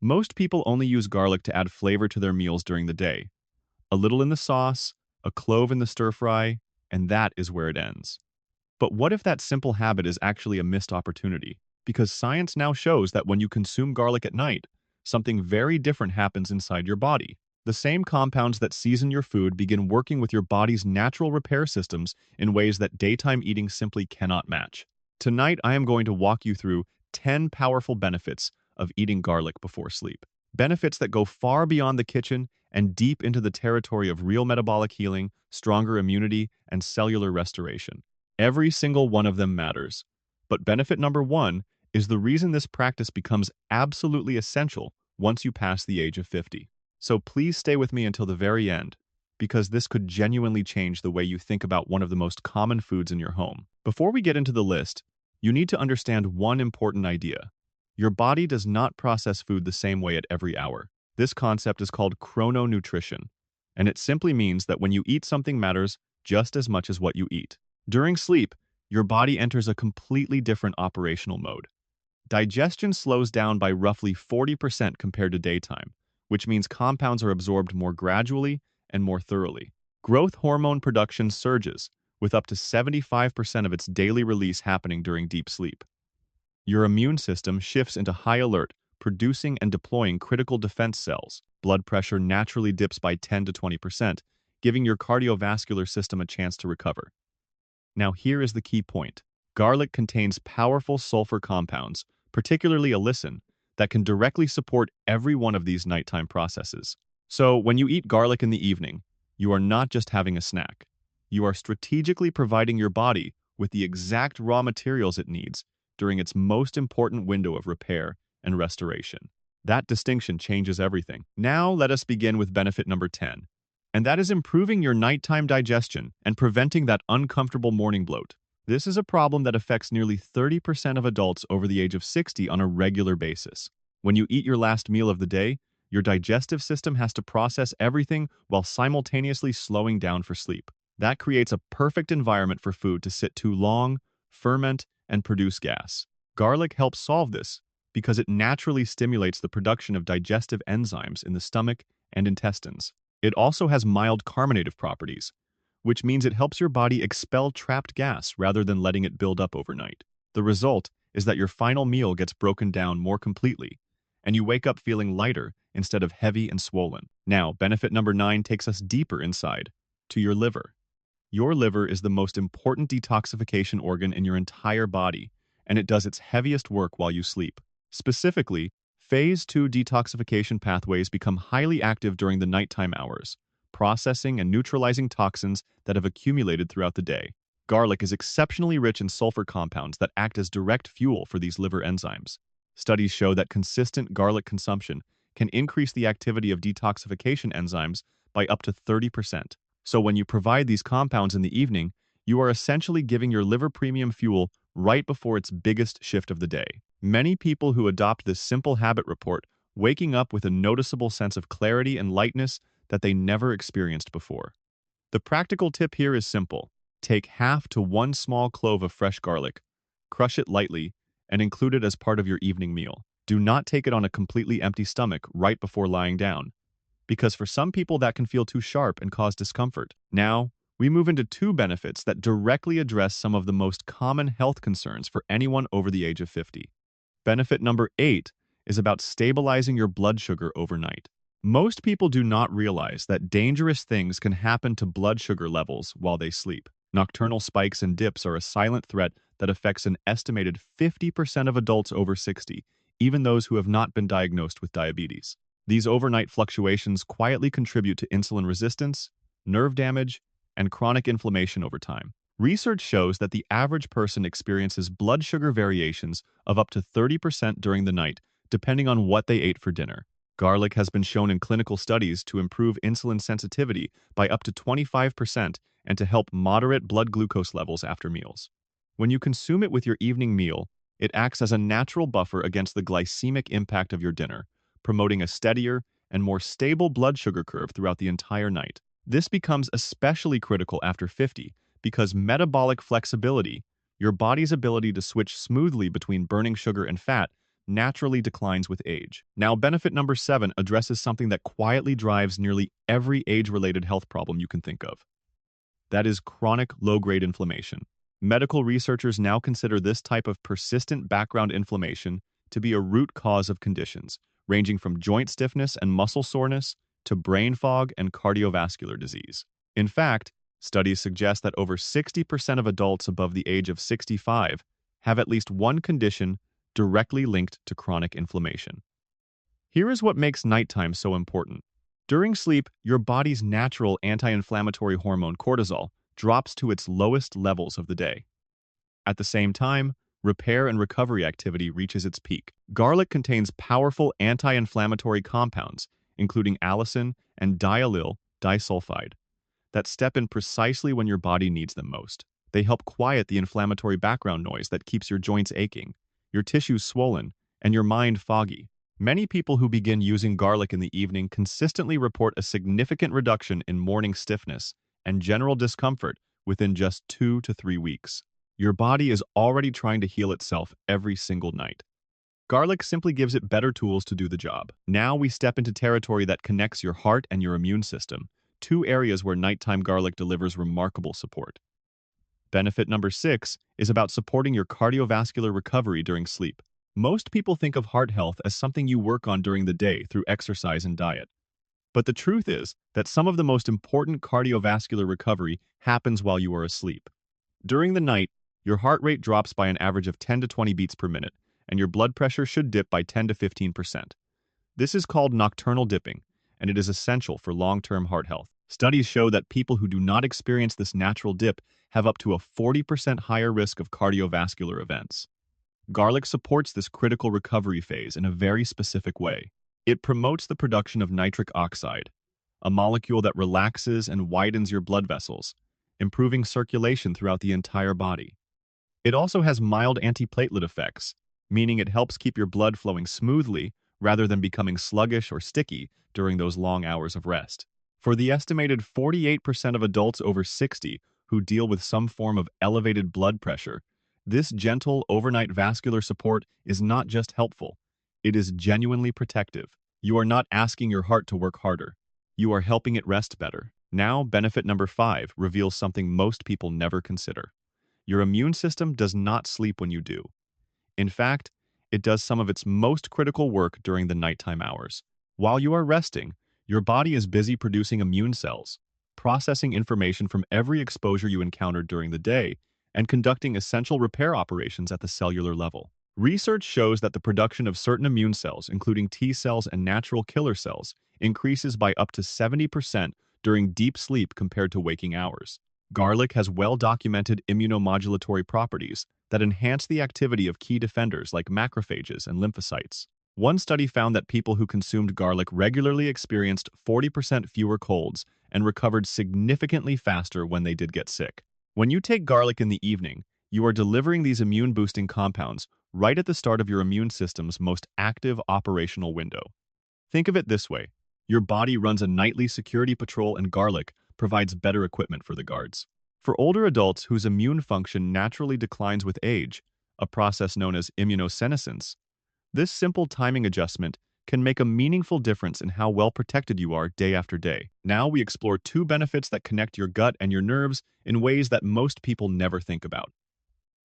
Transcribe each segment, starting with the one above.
Most people only use garlic to add flavor to their meals during the day. A little in the sauce, a clove in the stir-fry, and that is where it ends. But what if that simple habit is actually a missed opportunity? Because science now shows that when you consume garlic at night, something very different happens inside your body. The same compounds that season your food begin working with your body's natural repair systems in ways that daytime eating simply cannot match. Tonight, I am going to walk you through 10 powerful benefits of eating garlic before sleep. Benefits that go far beyond the kitchen and deep into the territory of real metabolic healing, stronger immunity, and cellular restoration. Every single one of them matters. But benefit number one is the reason this practice becomes absolutely essential once you pass the age of 50. So please stay with me until the very end, because this could genuinely change the way you think about one of the most common foods in your home. Before we get into the list, you need to understand one important idea. Your body does not process food the same way at every hour. This concept is called chrononutrition, and it simply means that when you eat, something matters just as much as what you eat. During sleep, your body enters a completely different operational mode. Digestion slows down by roughly 40% compared to daytime, which means compounds are absorbed more gradually and more thoroughly. Growth hormone production surges, with up to 75% of its daily release happening during deep sleep. Your immune system shifts into high alert, producing and deploying critical defense cells. Blood pressure naturally dips by 10 to 20%, giving your cardiovascular system a chance to recover. Now here is the key point. Garlic contains powerful sulfur compounds, particularly allicin, that can directly support every one of these nighttime processes. So when you eat garlic in the evening, you are not just having a snack. You are strategically providing your body with the exact raw materials it needs during its most important window of repair and restoration. That distinction changes everything. Now let us begin with benefit number 10. And that is improving your nighttime digestion and preventing that uncomfortable morning bloat. This is a problem that affects nearly 30% of adults over the age of 60 on a regular basis. When you eat your last meal of the day, your digestive system has to process everything while simultaneously slowing down for sleep. That creates a perfect environment for food to sit too long, ferment, and produce gas. Garlic helps solve this because it naturally stimulates the production of digestive enzymes in the stomach and intestines. It also has mild carminative properties, which means it helps your body expel trapped gas rather than letting it build up overnight. The result is that your final meal gets broken down more completely, and you wake up feeling lighter instead of heavy and swollen. Now, benefit number 9 takes us deeper inside, to your liver. Your liver is the most important detoxification organ in your entire body, and it does its heaviest work while you sleep. Specifically, Phase 2 detoxification pathways become highly active during the nighttime hours, processing and neutralizing toxins that have accumulated throughout the day. Garlic is exceptionally rich in sulfur compounds that act as direct fuel for these liver enzymes. Studies show that consistent garlic consumption can increase the activity of detoxification enzymes by up to 30%. So when you provide these compounds in the evening, you are essentially giving your liver premium fuel right before its biggest shift of the day. Many people who adopt this simple habit report waking up with a noticeable sense of clarity and lightness that they never experienced before. The practical tip here is simple. Take half to 1 small clove of fresh garlic, crush it lightly, and include it as part of your evening meal. Do not take it on a completely empty stomach right before lying down, because for some people that can feel too sharp and cause discomfort. Now, we move into 2 benefits that directly address some of the most common health concerns for anyone over the age of 50. Benefit number 8 is about stabilizing your blood sugar overnight. Most people do not realize that dangerous things can happen to blood sugar levels while they sleep. Nocturnal spikes and dips are a silent threat that affects an estimated 50% of adults over 60, even those who have not been diagnosed with diabetes. These overnight fluctuations quietly contribute to insulin resistance, nerve damage, and chronic inflammation over time. Research shows that the average person experiences blood sugar variations of up to 30% during the night, depending on what they ate for dinner. Garlic has been shown in clinical studies to improve insulin sensitivity by up to 25% and to help moderate blood glucose levels after meals. When you consume it with your evening meal, it acts as a natural buffer against the glycemic impact of your dinner, promoting a steadier and more stable blood sugar curve throughout the entire night. This becomes especially critical after 50 because metabolic flexibility, your body's ability to switch smoothly between burning sugar and fat, naturally declines with age. Now, benefit number 7 addresses something that quietly drives nearly every age-related health problem you can think of. That is chronic low-grade inflammation. Medical researchers now consider this type of persistent background inflammation to be a root cause of conditions, ranging from joint stiffness and muscle soreness to brain fog and cardiovascular disease. In fact, studies suggest that over 60% of adults above the age of 65 have at least one condition directly linked to chronic inflammation. Here is what makes nighttime so important. During sleep, your body's natural anti-inflammatory hormone cortisol drops to its lowest levels of the day. At the same time, repair and recovery activity reaches its peak. Garlic contains powerful anti-inflammatory compounds, including allicin and diallyl disulfide, that step in precisely when your body needs them most. They help quiet the inflammatory background noise that keeps your joints aching, your tissues swollen, and your mind foggy. Many people who begin using garlic in the evening consistently report a significant reduction in morning stiffness and general discomfort within just 2 to 3 weeks. Your body is already trying to heal itself every single night. Garlic simply gives it better tools to do the job. Now we step into territory that connects your heart and your immune system, two areas where nighttime garlic delivers remarkable support. Benefit number 6 is about supporting your cardiovascular recovery during sleep. Most people think of heart health as something you work on during the day through exercise and diet. But the truth is that some of the most important cardiovascular recovery happens while you are asleep. During the night, your heart rate drops by an average of 10 to 20 beats per minute, and your blood pressure should dip by 10 to 15%. This is called nocturnal dipping, and it is essential for long-term heart health. Studies show that people who do not experience this natural dip have up to a 40% higher risk of cardiovascular events. Garlic supports this critical recovery phase in a very specific way. It promotes the production of nitric oxide, a molecule that relaxes and widens your blood vessels, improving circulation throughout the entire body. It also has mild antiplatelet effects, meaning it helps keep your blood flowing smoothly rather than becoming sluggish or sticky during those long hours of rest. For the estimated 48% of adults over 60 who deal with some form of elevated blood pressure, this gentle overnight vascular support is not just helpful, it is genuinely protective. You are not asking your heart to work harder. You are helping it rest better. Now, benefit number 5 reveals something most people never consider. Your immune system does not sleep when you do. In fact, it does some of its most critical work during the nighttime hours. While you are resting, your body is busy producing immune cells, processing information from every exposure you encountered during the day, and conducting essential repair operations at the cellular level. Research shows that the production of certain immune cells, including T cells and natural killer cells, increases by up to 70% during deep sleep compared to waking hours. Garlic has well-documented immunomodulatory properties that enhance the activity of key defenders like macrophages and lymphocytes. One study found that people who consumed garlic regularly experienced 40% fewer colds and recovered significantly faster when they did get sick. When you take garlic in the evening, you are delivering these immune-boosting compounds right at the start of your immune system's most active operational window. Think of it this way. Your body runs a nightly security patrol and garlic provides better equipment for the guards. For older adults whose immune function naturally declines with age, a process known as immunosenescence, this simple timing adjustment can make a meaningful difference in how well protected you are day after day. Now we explore 2 benefits that connect your gut and your nerves in ways that most people never think about.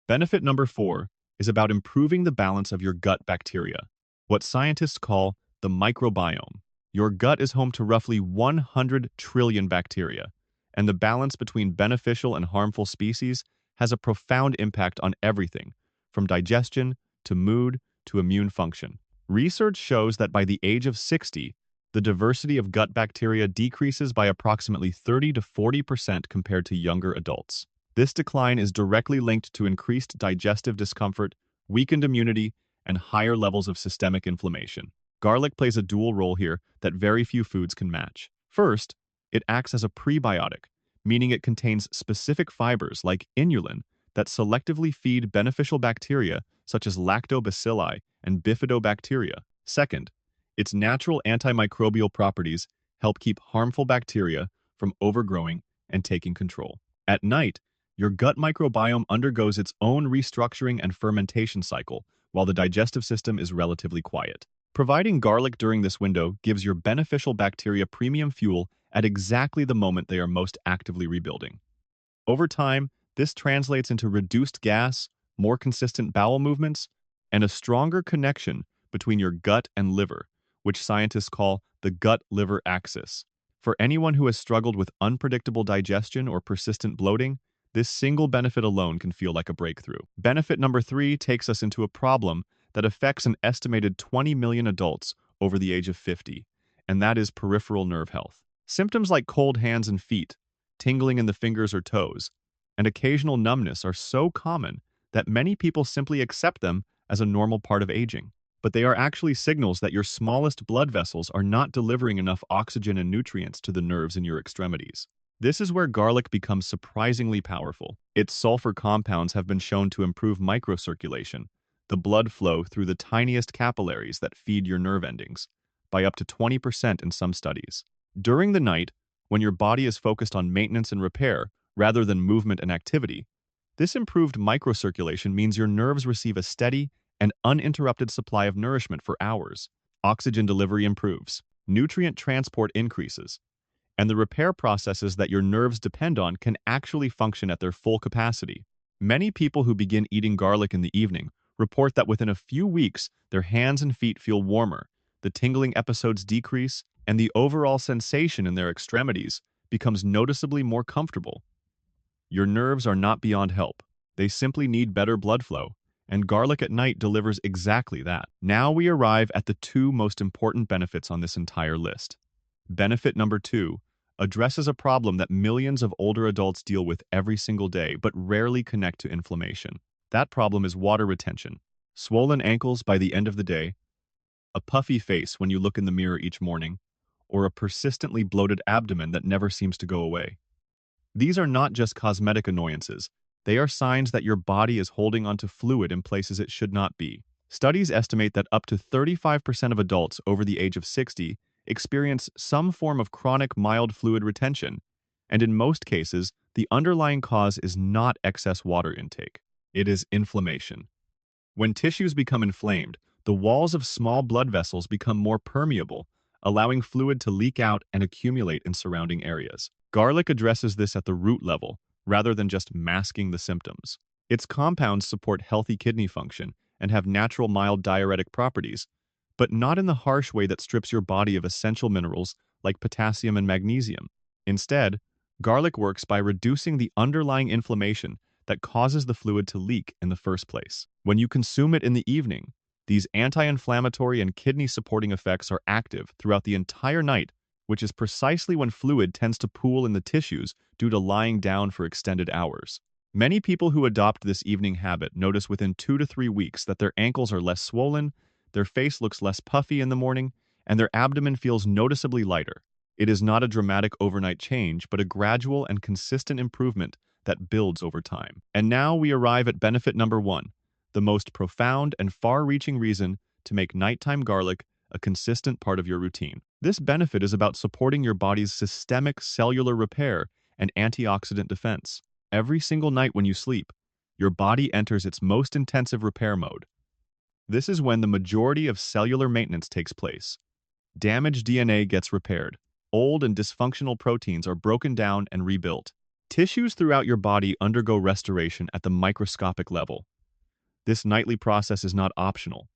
Benefit number 4 is about improving the balance of your gut bacteria, what scientists call the microbiome. Your gut is home to roughly 100 trillion bacteria, and the balance between beneficial and harmful species has a profound impact on everything, from digestion to mood to immune function. Research shows that by the age of 60, the diversity of gut bacteria decreases by approximately 30 to 40% compared to younger adults. This decline is directly linked to increased digestive discomfort, weakened immunity, and higher levels of systemic inflammation. Garlic plays a dual role here that very few foods can match. First, it acts as a prebiotic, meaning it contains specific fibers like inulin that selectively feed beneficial bacteria such as lactobacilli and bifidobacteria. Second, its natural antimicrobial properties help keep harmful bacteria from overgrowing and taking control. At night, your gut microbiome undergoes its own restructuring and fermentation cycle, while the digestive system is relatively quiet. Providing garlic during this window gives your beneficial bacteria premium fuel at exactly the moment they are most actively rebuilding. Over time, this translates into reduced gas, more consistent bowel movements, and a stronger connection between your gut and liver, which scientists call the gut-liver axis. For anyone who has struggled with unpredictable digestion or persistent bloating, this single benefit alone can feel like a breakthrough. Benefit number 3 takes us into a problem that affects an estimated 20 million adults over the age of 50, and that is peripheral nerve health. Symptoms like cold hands and feet, tingling in the fingers or toes, and occasional numbness are so common that many people simply accept them as a normal part of aging. But they are actually signals that your smallest blood vessels are not delivering enough oxygen and nutrients to the nerves in your extremities. This is where garlic becomes surprisingly powerful. Its sulfur compounds have been shown to improve microcirculation, the blood flow through the tiniest capillaries that feed your nerve endings, by up to 20% in some studies. During the night, when your body is focused on maintenance and repair rather than movement and activity, this improved microcirculation means your nerves receive a steady and uninterrupted supply of nourishment for hours. Oxygen delivery improves, nutrient transport increases, and the repair processes that your nerves depend on can actually function at their full capacity. Many people who begin eating garlic in the evening report that within a few weeks, their hands and feet feel warmer, the tingling episodes decrease, and the overall sensation in their extremities becomes noticeably more comfortable. Your nerves are not beyond help. They simply need better blood flow, and garlic at night delivers exactly that. Now we arrive at the 2 most important benefits on this entire list. Benefit number 2 addresses a problem that millions of older adults deal with every single day but rarely connect to inflammation. That problem is water retention. Swollen ankles by the end of the day, a puffy face when you look in the mirror each morning, or a persistently bloated abdomen that never seems to go away. These are not just cosmetic annoyances. They are signs that your body is holding onto fluid in places it should not be. Studies estimate that up to 35% of adults over the age of 60 experience some form of chronic mild fluid retention, and in most cases, the underlying cause is not excess water intake. It is inflammation. When tissues become inflamed, the walls of small blood vessels become more permeable, allowing fluid to leak out and accumulate in surrounding areas. Garlic addresses this at the root level, rather than just masking the symptoms. Its compounds support healthy kidney function and have natural mild diuretic properties, but not in the harsh way that strips your body of essential minerals like potassium and magnesium. Instead, garlic works by reducing the underlying inflammation that causes the fluid to leak in the first place. When you consume it in the evening, these anti-inflammatory and kidney-supporting effects are active throughout the entire night, which is precisely when fluid tends to pool in the tissues due to lying down for extended hours. Many people who adopt this evening habit notice within 2 to 3 weeks that their ankles are less swollen, their face looks less puffy in the morning, and their abdomen feels noticeably lighter. It is not a dramatic overnight change, but a gradual and consistent improvement that builds over time. And now we arrive at benefit number 1, the most profound and far-reaching reason to make nighttime garlic a consistent part of your routine. This benefit is about supporting your body's systemic cellular repair and antioxidant defense. Every single night when you sleep, your body enters its most intensive repair mode. This is when the majority of cellular maintenance takes place. Damaged DNA gets repaired. Old and dysfunctional proteins are broken down and rebuilt. Tissues throughout your body undergo restoration at the microscopic level. This nightly process is not optional.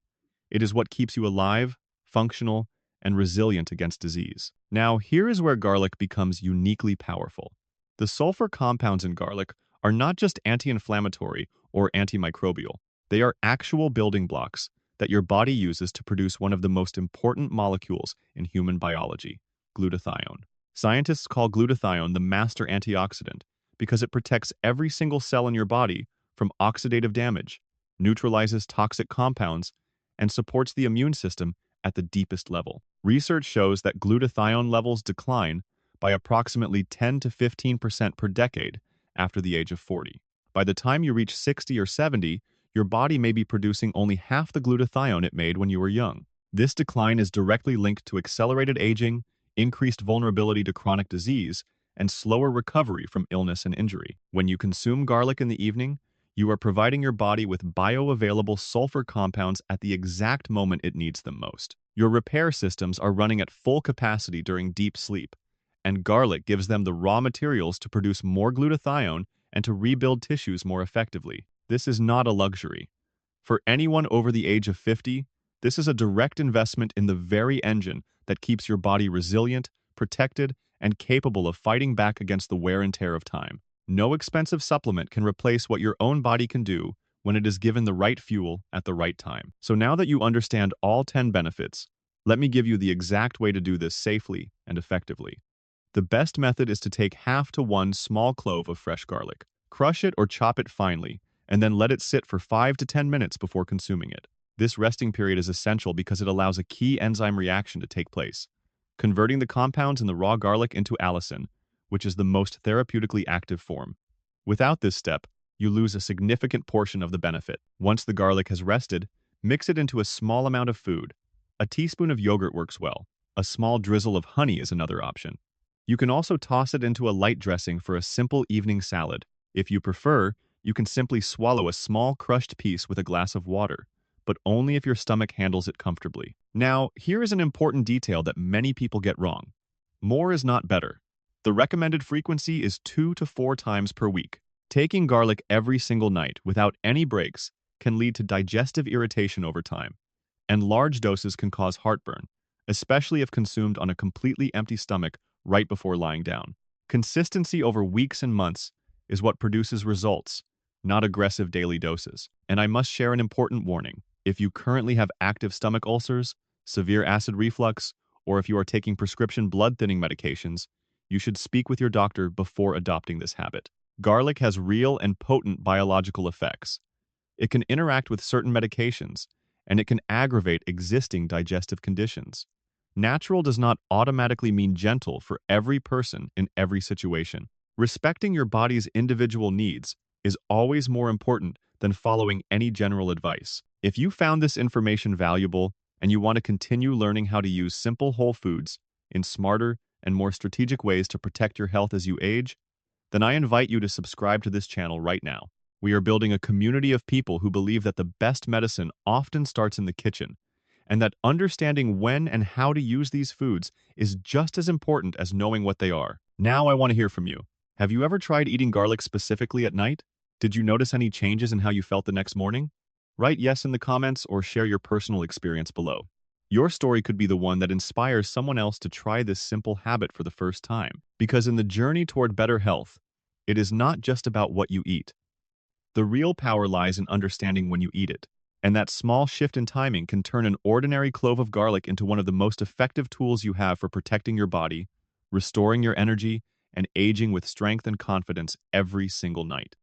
It is what keeps you alive, functional, and resilient against disease. Now, here is where garlic becomes uniquely powerful. The sulfur compounds in garlic are not just anti-inflammatory or antimicrobial. They are actual building blocks that your body uses to produce one of the most important molecules in human biology, glutathione. Scientists call glutathione the master antioxidant because it protects every single cell in your body from oxidative damage, neutralizes toxic compounds, and supports the immune system at the deepest level. Research shows that glutathione levels decline by approximately 10 to 15% per decade after the age of 40. By the time you reach 60 or 70, your body may be producing only half the glutathione it made when you were young. This decline is directly linked to accelerated aging, increased vulnerability to chronic disease, and slower recovery from illness and injury. When you consume garlic in the evening, You are providing your body with bioavailable sulfur compounds at the exact moment it needs them most. Your repair systems are running at full capacity during deep sleep, and garlic gives them the raw materials to produce more glutathione and to rebuild tissues more effectively. This is not a luxury. For anyone over the age of 50, this is a direct investment in the very engine that keeps your body resilient, protected, and capable of fighting back against the wear and tear of time. No expensive supplement can replace what your own body can do when it is given the right fuel at the right time. So now that you understand all 10 benefits, let me give you the exact way to do this safely and effectively. The best method is to take half to one small clove of fresh garlic. Crush it or chop it finely, and then let it sit for 5 to 10 minutes before consuming it. This resting period is essential because it allows a key enzyme reaction to take place, converting the compounds in the raw garlic into allicin, which is the most therapeutically active form. Without this step, you lose a significant portion of the benefit. Once the garlic has rested, mix it into a small amount of food. A teaspoon of yogurt works well. A small drizzle of honey is another option. You can also toss it into a light dressing for a simple evening salad. If you prefer, you can simply swallow a small crushed piece with a glass of water, but only if your stomach handles it comfortably. Now, here is an important detail that many people get wrong. More is not better. The recommended frequency is 2 to 4 times per week. Taking garlic every single night without any breaks can lead to digestive irritation over time, and large doses can cause heartburn, especially if consumed on a completely empty stomach right before lying down. Consistency over weeks and months is what produces results, not aggressive daily doses. And I must share an important warning. If you currently have active stomach ulcers, severe acid reflux, or if you are taking prescription blood thinning medications, you should speak with your doctor before adopting this habit. Garlic has real and potent biological effects. It can interact with certain medications, and it can aggravate existing digestive conditions. Natural does not automatically mean gentle for every person in every situation. Respecting your body's individual needs is always more important than following any general advice. If you found this information valuable and you want to continue learning how to use simple whole foods in smarter and more strategic ways to protect your health as you age, then I invite you to subscribe to this channel right now. We are building a community of people who believe that the best medicine often starts in the kitchen, and that understanding when and how to use these foods is just as important as knowing what they are. Now I want to hear from you. Have you ever tried eating garlic specifically at night? Did you notice any changes in how you felt the next morning? Write yes in the comments or share your personal experience below. Your story could be the one that inspires someone else to try this simple habit for the first time. Because in the journey toward better health, it is not just about what you eat. The real power lies in understanding when you eat it. And that small shift in timing can turn an ordinary clove of garlic into one of the most effective tools you have for protecting your body, restoring your energy, and aging with strength and confidence every single night.